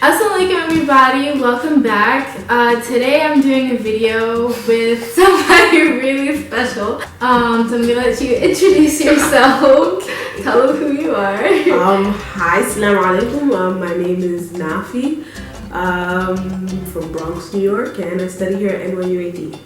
Assalamualaikum everybody, welcome back. Today I'm doing a video with somebody really special. So I'm gonna let you introduce yourself. Tell them who you are. Hi, assalamu alaikum. My name is Nafi. From Bronx, New York, and I study here at NYUAD.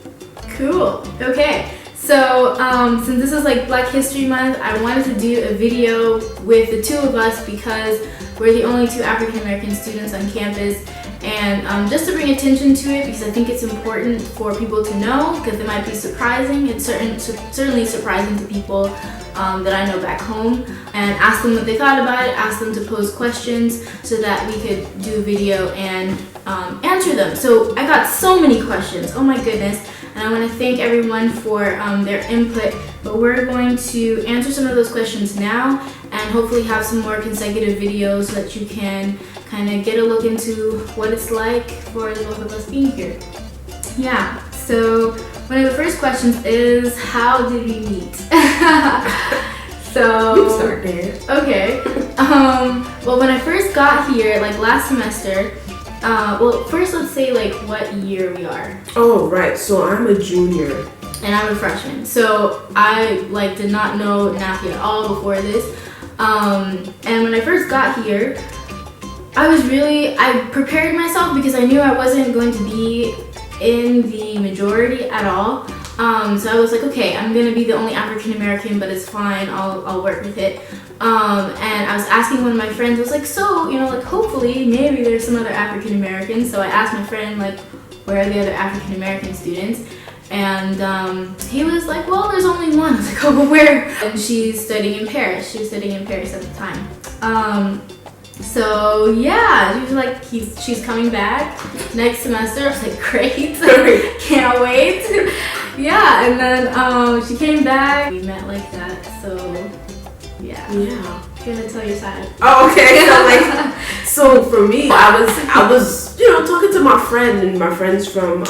Cool. Okay. So since this is like Black History Month, I wanted to do a video with the two of us because we're the only two African American students on campus, and just to bring attention to it because I think it's important for people to know because it might be surprising. It's certainly surprising to people that I know back home, and ask them what they thought about it, ask them to pose questions so that we could do a video and answer them. So I got so many questions, oh my goodness, and I want to thank everyone for their input, but we're going to answer some of those questions now and hopefully have some more consecutive videos so that you can kind of get a look into what it's like for the both of us being here. Yeah, so one of the first questions is, how did we meet? So You start there. Okay. Well, when I first got here, like last semester, well, first let's say like what year we are. Oh, right. So I'm a junior. And I'm a freshman. So I like did not know Nafi at all before this. And when I first got here, I prepared myself because I knew I wasn't going to be in the majority at all. So I was like, okay, I'm gonna be the only African American, but it's fine, I'll work with it. And I was asking one of my friends, I was like, so, you know, like hopefully maybe there's some other African Americans. So I asked my friend, like, where are the other African American students? And he was like, well, there's only one. I was like, oh, but where? And she's studying in Paris. She was studying in Paris at the time. So yeah, she was like, she's coming back next semester. I was like, great, can't wait. Yeah, and then she came back. We met like that. So yeah. You're gonna tell your side. Oh, okay. So for me, I was talking to my friend, and my friend's from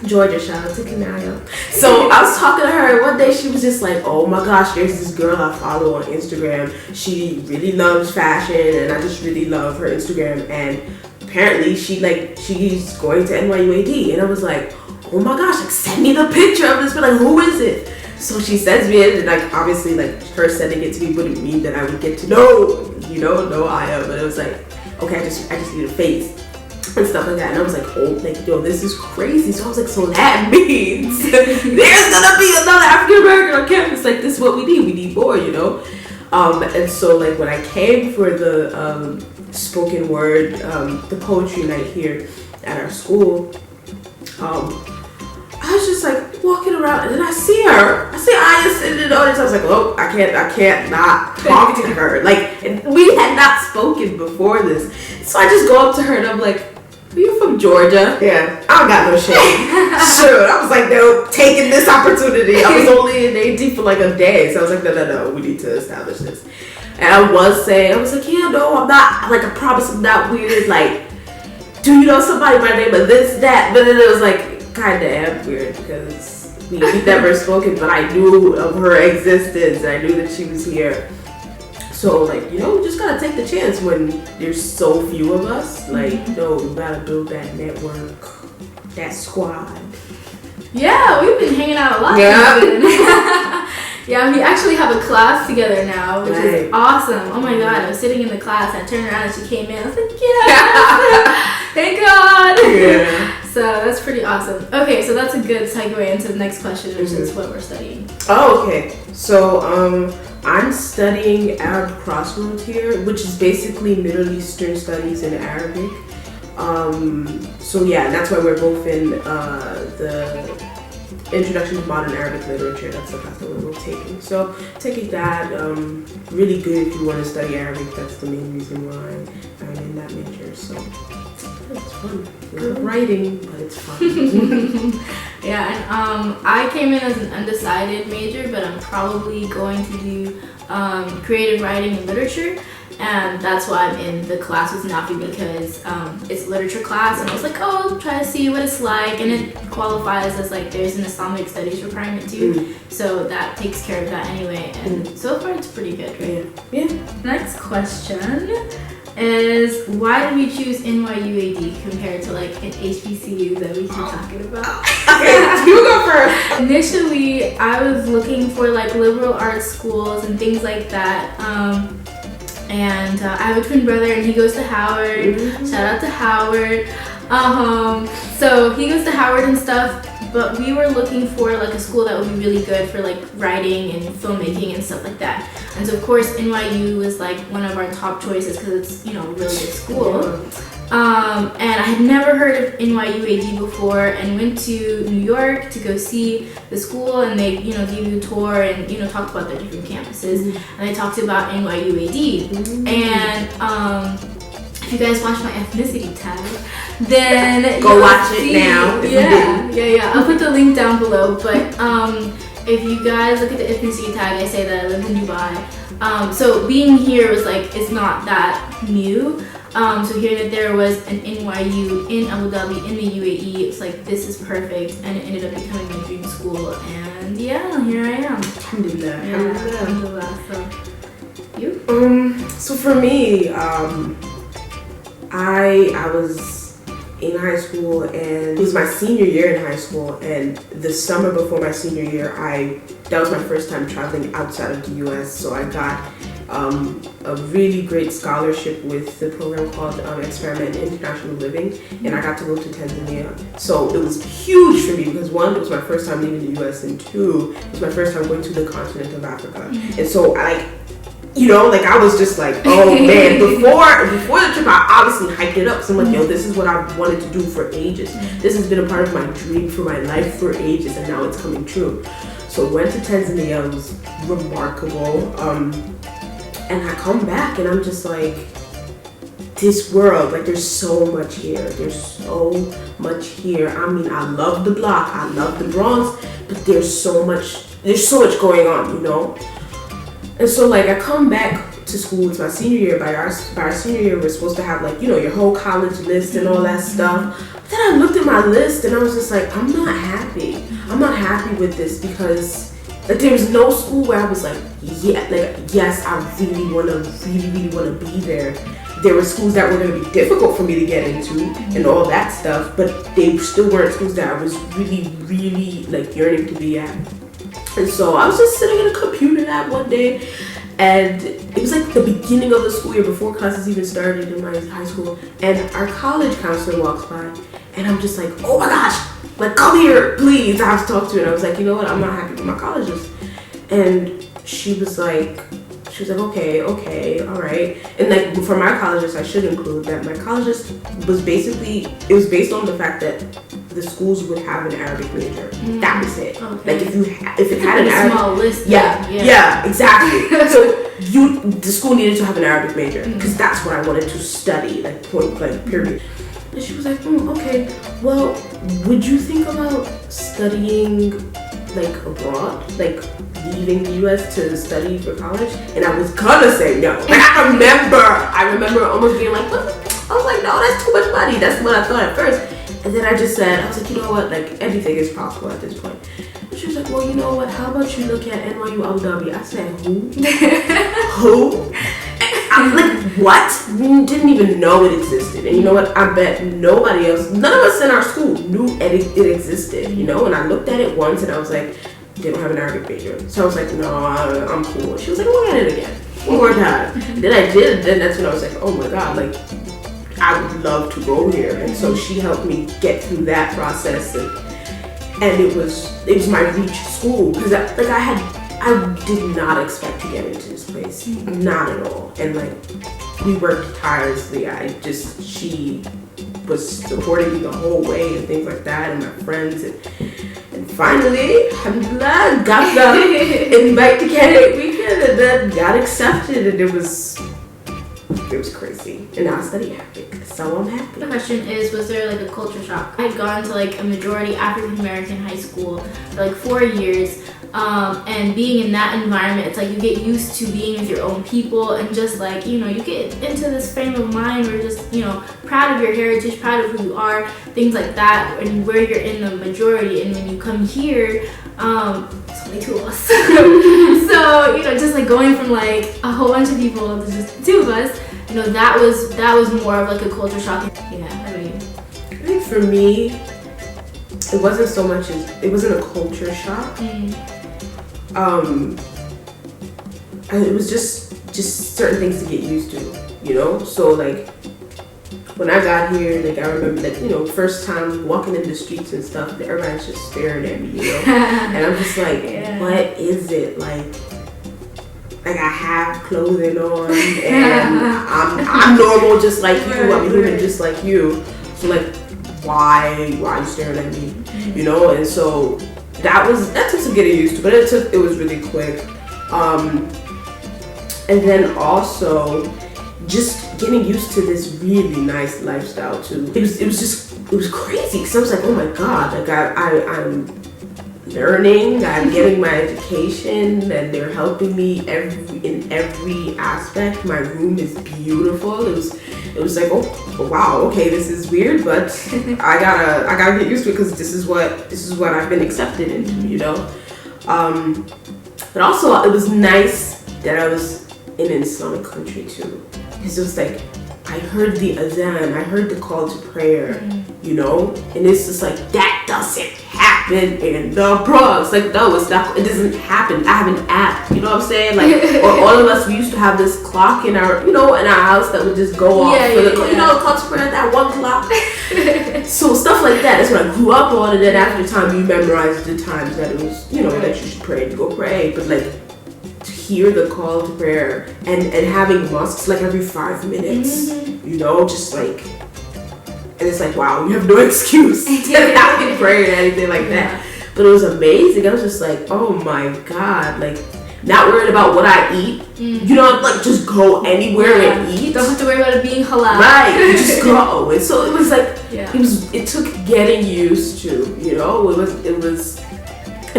Georgia. Shout out to Kanaya. So I was talking to her one day. She was just like, oh my gosh, there's this girl I follow on Instagram. She really loves fashion, and I just really love her Instagram. And apparently she's going to NYUAD. And I was like, oh my gosh, like send me the picture of this. But like, who is it? So she sends me it, and like obviously like her sending it to me wouldn't mean that I would get to know Aya. But it was like, okay, I just need a face and stuff like that. And I was like, oh, like, yo, this is crazy. So I was like, so that means there's gonna be another African American on campus. Like, this is what we need more, and so like when I came for the spoken word, the poetry night here at our school, I was just like walking around, and then I see Aya sitting in the audience. I was like, oh, I can't not talk to her. Like, and we had not spoken before this. So I just go up to her and I'm like, are you from Georgia? Yeah, I don't got no shade. Sure. I was like, no, taking this opportunity. I was only in AD for like a day. So I was like, no, we need to establish this. And I was like, yeah, no, I'm not, like, I promise I'm not weird. Like, do you know somebody by the name of this, that? But then it was like, kind of am weird because we never spoken, but I knew of her existence. I knew that she was here. So like, we just gotta take the chance when there's so few of us. Like, no, we gotta build that network, that squad. Yeah, we've been hanging out a lot. Yeah. Yeah, we actually have a class together now, which is awesome. Oh my god, I was sitting in the class and I turned around and she came in. I was like, yeah, thank God. Yeah. So that's pretty awesome. Okay, so that's a good segue into the next question, which is what we're studying. Oh, okay. So I'm studying Arab Crossroads here, which is basically Middle Eastern studies in Arabic. So yeah, that's why we're both in the Introduction to Modern Arabic Literature. That's the class that we're both taking. So taking that, really good if you want to study Arabic. That's the main reason why I'm in that major. So it's fun. It's writing, but it's fun. Yeah, and I came in as an undecided major, but I'm probably going to do creative writing and literature. And that's why I'm in the class with Nafi, because it's a literature class, and I was like, oh, I'll try to see what it's like, and it qualifies as like there's an Islamic studies requirement too, so that takes care of that anyway, and so far it's pretty good, right? Yeah. Next question is, why did we choose NYUAD compared to like an HBCU that we keep talking about? Okay, you go first. Initially, I was looking for like liberal arts schools and things like that. And I have a twin brother, and he goes to Howard. Shout out to Howard. So he goes to Howard and stuff, but we were looking for like a school that would be really good for like writing and filmmaking and stuff like that. And so of course NYU was like one of our top choices because it's, you know, a really good school. And I had never heard of NYUAD before, and went to New York to go see the school, and they, you know, gave you a tour and, you know, talked about their different campuses, and they talked about NYUAD. And if you guys watch my ethnicity tag, then go watch it now. Yeah. I'll put the link down below. But if you guys look at the ethnicity tag, I say that I live in Dubai. So being here was like, it's not that new. So hearing that there was an NYU in Abu Dhabi in the UAE, it's like, this is perfect, and it ended up becoming my dream school, and yeah, here I am. Alhamdulillah. So you? So for me, I was in high school, and it was my senior year in high school, and the summer before my senior year, that was my first time traveling outside of the US, so I got a really great scholarship with the program called Afro-American International Living, and I got to go to Tanzania. So it was huge for me because one, it was my first time leaving the US, and two, it was my first time going to the continent of Africa. And so I was just like, oh man, before the trip, I obviously hyped it up. So I'm like, yo, this is what I've wanted to do for ages. This has been a part of my dream for my life for ages, and now it's coming true. So went to Tanzania, it was remarkable. And I come back and I'm just like, this world, like there's so much here. There's so much here. I mean, I love the block, I love the Bronx, but there's so much going on, you know? And so like I come back to school, it's my senior year. By our senior year, we're supposed to have like, you know, your whole college list and all that stuff. But then I looked at my list and I was just like, I'm not happy. I'm not happy with this because like there was no school where I was like, yes, I really want to be there. There were schools that were going to be difficult for me to get into and all that stuff, but they still weren't schools that I was really like yearning to be at. And so I was just sitting in a computer lab one day, and it was like the beginning of the school year before classes even started in my high school, and our college counselor walks by, and I'm just like, oh my gosh, like come here, please, I have to talk to you. And I was like, you know what, I'm not happy with my colleges. And she was like, okay, all right. And like for my colleges, I should include that my colleges was basically, it was based on the fact that the schools would have an Arabic major. That was it. Okay. Like if it had an Arabic small list. Yeah, exactly. So the school needed to have an Arabic major because that's what I wanted to study, like point blank, period. And she was like, okay, well, would you think about studying like abroad, like leaving the US to study for college? And I was gonna say no. Like I remember almost being like, what? I was like, no, that's too much money. That's what I thought at first. And then I just said, I was like, you know what, like anything is possible at this point. And she was like, well, you know what, how about you look at NYU Abu Dhabi? I said, who? Who? I'm like, what? Didn't even know it existed. And you know what, I bet nobody else, none of us in our school knew it existed, you know? And I looked at it once and I was like, they don't have an Arabic major. So I was like, no, I'm cool. She was like, look at it again, one more time. Then I did, and then that's when I was like, oh my God, like, I would love to go here. And so she helped me get through that process, and it was my reach school because I did not expect to get into this place, not at all. And like we worked tirelessly. She was supporting me the whole way and things like that, and my friends, and finally, alhamdulillah, got the invite to candidate weekend, and then got accepted, and it was crazy. And now I study Arabic, so I'm happy. The question is, was there like a culture shock? I had gone to like a majority African American high school for like 4 years. And being in that environment, it's like you get used to being with your own people, and just like, you get into this frame of mind where you're just, proud of your heritage, proud of who you are, things like that, and where you're in the majority. And when you come here, it's only two of us. So, just like going from like a whole bunch of people to just the two of us, that was more of like a culture shock. Yeah, I mean, I think for me, it wasn't so much it wasn't a culture shock. And it was just certain things to get used to, So like when I got here, like I remember like, first time walking in the streets and stuff, everybody's just staring at me, And I'm just like, what is it? Like I have clothing on and I'm normal just like you, I'm human just like you. So like why are you staring at me? And so that took some getting used to, but it was really quick. And then also just getting used to this really nice lifestyle too. It was crazy because I was like, oh my god, like I'm learning, I'm getting my education, and they're helping me in every aspect. My room is beautiful. It was like, oh wow, okay, this is weird, but I gotta get used to it because this is what I've been accepted into, But also it was nice that I was in an Islamic country too, because it was like I heard the adhan, I heard the call to prayer, and it's just like that doesn't happen in the Bronx. Like no, it doesn't happen. I have an app, you know what I'm saying? Like, or all of us, we used to have this clock in our, in our house that would just go off for the call to prayer, that one clock. So stuff like that. That's what I grew up on, and then after time, you memorize the times that it was, that you should pray to go pray. But like to hear the call to prayer and having mosques like every 5 minutes, just like. And it's like, wow, you have no excuse to not be praying or anything like that. But it was amazing. I was just like, oh my god, like not worried about what I eat. Like just go anywhere and eat. Don't have to worry about it being halal. Right, you just go. And so it was like, it took getting used to, it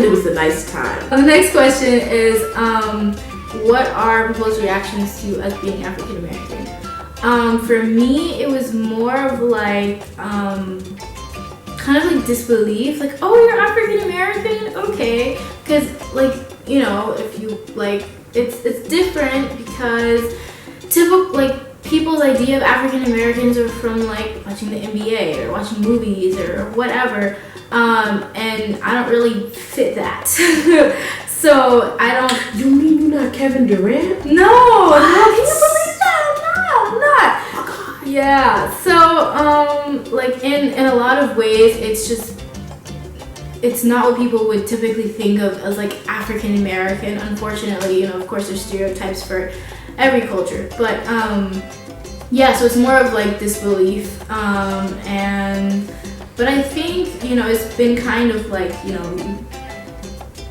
was a nice time. The next question is, what are people's reactions to us being African American? For me, it was more of like, kind of like disbelief, like, oh, you're African American? Okay. Because like, if you like, it's different because typical, like, people's idea of African Americans are from like watching the NBA or watching movies or whatever. And I don't really fit that. So I don't. You mean you're not Kevin Durant? No, can you believe that? I'm not. Oh, God. Yeah. So like in a lot of ways, it's not what people would typically think of as like African American. Unfortunately, of course, there's stereotypes for every culture, but yeah. So it's more of like disbelief, but I think it's been kind of like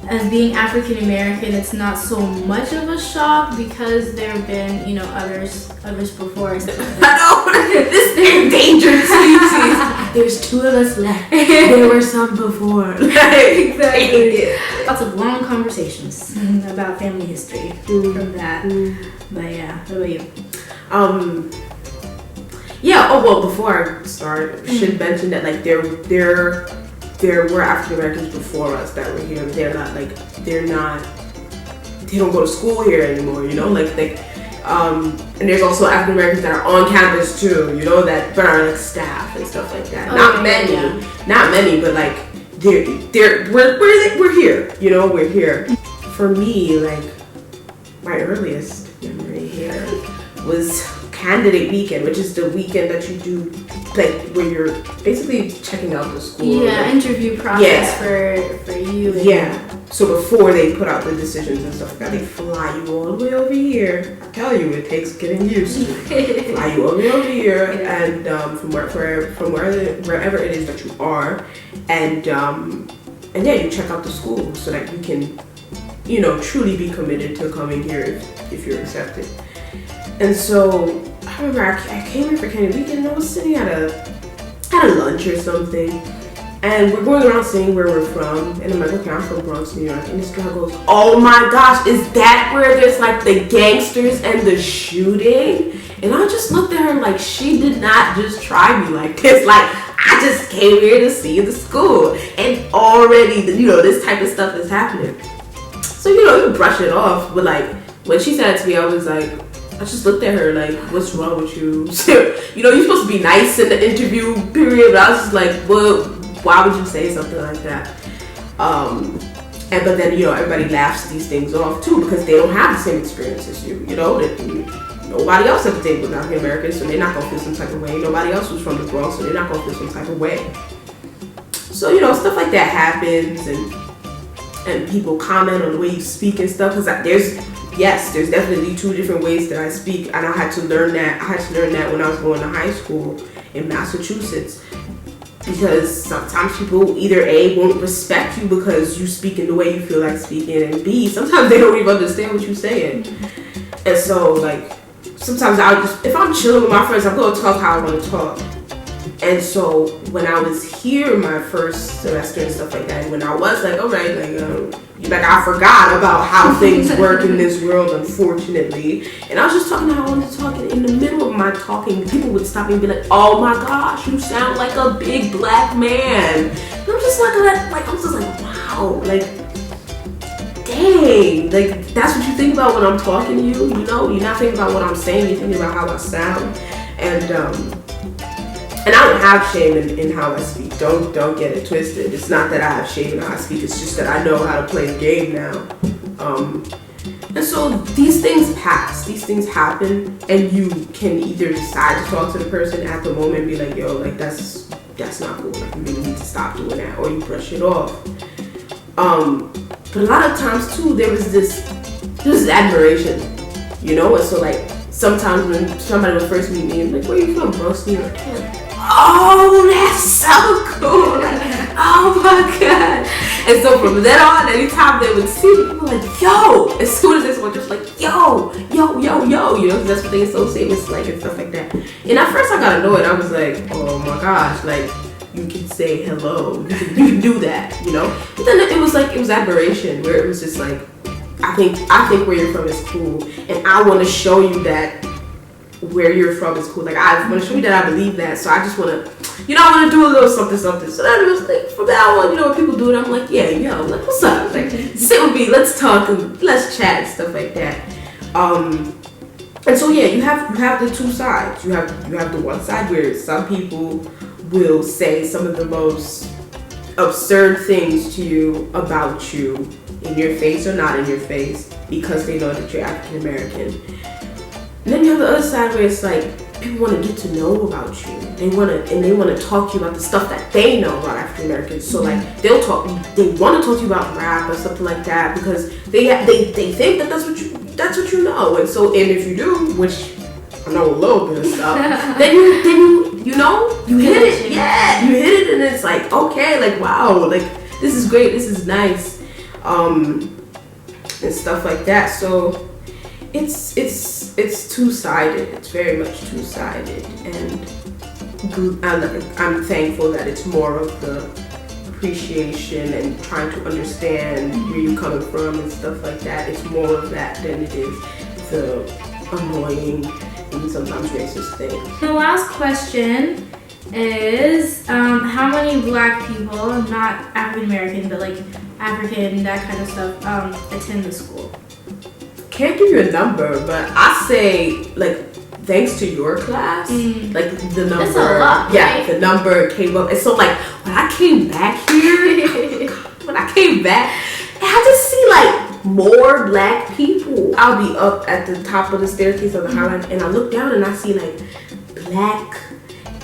as being African American, it's not so much of a shock because there have been, others before. I know, this endangered species. There's 2 of us left. There were some before. Exactly. Lots of long conversations about family history from that. But yeah, what about you? Yeah. Oh well. Before I start, I should mention that like there were African Americans before us that were here. They don't go to school here anymore, and there's also African Americans that are on campus too, that but are like staff and stuff like that. Not many, but like we're here, we're here. For me, like my earliest memory here was candidate weekend, which is the weekend that you do like when you're basically checking out the school. Yeah, interview process for you. Yeah. So before they put out the decisions and stuff like that, they fly you all the way over here. I tell you, it takes getting used to. Fly you all the way over here, and from wherever it is that you are, and yeah, you check out the school so that you can, truly be committed to coming here if you're accepted. And so I remember I came here for Canada Weekend and I was sitting at a lunch or something, And we're going around saying where we're from. And I'm like, okay, I'm from Bronx, New York. And this girl goes, oh my gosh, is that where there's like the gangsters and the shooting? And I just looked at her like, she did not just try me like this. Like, I just came here to see the school. And already, this type of stuff is happening. So, you brush it off. But like, when she said it to me, I was like, I just looked at her like, what's wrong with you? You're supposed to be nice in the interview period. But I was just like, well, why would you say something like that? But then, everybody laughs these things off too because they don't have the same experience as you. Nobody else at the table is African American, so they're not gonna feel some type of way. Nobody else was from the Bronx, so they're not gonna feel some type of way. So, stuff like that happens, and people comment on the way you speak and stuff. Because there's definitely two different ways that I speak, and I had to learn that. When I was going to high school in Massachusetts. Because sometimes people either A, won't respect you because you speak in the way you feel like speaking, and B, sometimes they don't even understand what you're saying. And so, like, sometimes if I'm chilling with my friends, I'm going to talk how I want to talk. And so, when I was here my first semester and stuff like that, when I was like, all right, I forgot about how things work in this world, unfortunately. And I was just talking how I wanted to talk. And in the middle of my talking, people would stop me and be like, oh my gosh, you sound like a big black man. And I'm just like, wow, like, dang, like, that's what you think about when I'm talking to you, You're not thinking about what I'm saying, you're thinking about how I sound. And I don't have shame in how I speak. Don't get it twisted. It's not that I have shame in how I speak. It's just that I know how to play the game now. And so these things pass. These things happen, and you can either decide to talk to the person at the moment and be like, yo, like that's not cool. Like, you really need to stop doing that, or you brush it off. But a lot of times too, there was this admiration, And so like sometimes when somebody would first meet me and like, where are you from, Bronx, New York? Oh, that's so cool. Oh my God. And so from then on, anytime they would see me, people were like, yo. As soon as they saw, just like, yo, because that's what they associate with slang and stuff like that. And at first I got annoyed. I was like, oh my gosh, like, you can say hello. You can do that, But then it was admiration, where it was just like, I think where you're from is cool. And I want to show you that where you're from is cool. Like, I want to show you that I believe that. So I just want to, I want to do a little something. So then it was like, from that on, when people do it, I'm like, yeah, like, what's up? Like, sit with me, let's talk and let's chat and stuff like that. And so yeah, you have the two sides. You have the one side where some people will say some of the most absurd things to you about you, in your face or not in your face, because they know that you're African American. And then you have the other side where it's like, people want to get to know about you. They want to talk to you about the stuff that they know about African Americans. So like, they want to talk to you about rap or something like that, because they think that that's what you know. And so, and if you do, which I know a little bit of stuff, then you hit it. Yeah, you hit it, and it's like, okay, like, wow, like, this is great, this is nice, and stuff like that. So it's two-sided. It's very much two-sided, and I'm thankful that it's more of the appreciation and trying to understand where you're coming from and stuff like that. It's more of that than it is the annoying and sometimes racist thing. The last question is, how many black people, not African American, but like African, that kind of stuff, attend the school? Can't give you a number, but I say, like, thanks to your class, like, the number, that's a lot, yeah, right? The number came up. And so, like, when I came back here, I had to see, like, more black people. I'll be up at the top of the staircase of the High Line, and I look down and I see, like, black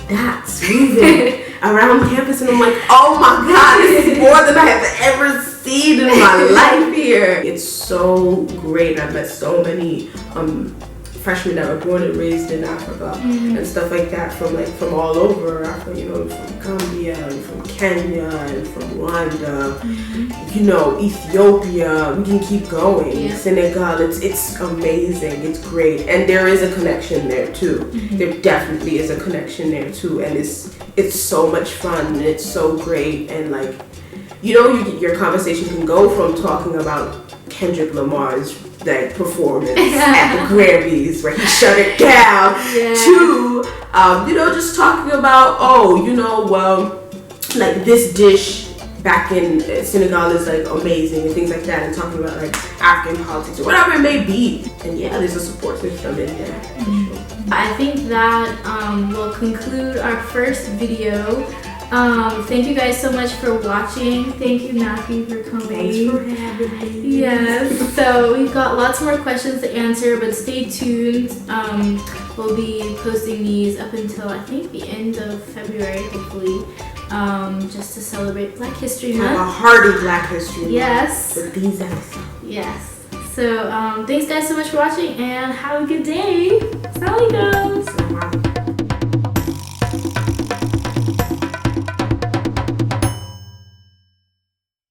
dots moving around campus, and I'm like, oh my God, this is more than I have ever seen in my life here. It's so great. I've met so many freshmen that were born and raised in Africa and stuff like that from all over Africa, you know, from Gambia and from Kenya and from Rwanda, you know, Ethiopia, we can keep going, Senegal, it's amazing, it's great, and there is a connection there too. There definitely is a connection there too, and it's so much fun and it's so great, and like, you know, your conversation can go from talking about Kendrick Lamar's like performance at the Grammys where he shut it down to you know, just talking about, oh, you know, well, like this dish back in Senegal is like amazing and things like that, and talking about like African politics or whatever it may be. And yeah, there's a support system in there for sure. I think that will conclude our first video. Thank you guys so much for watching. Thank you, Nafi, for coming. Thanks for having me. Yes, so we've got lots more questions to answer, but stay tuned. We'll be posting these up until I think the end of February, hopefully, just to celebrate Black History Month. Have a hearty Black History Month. Yes. With these episodes. Yes. So thanks guys so much for watching, and have a good day. Sally goes.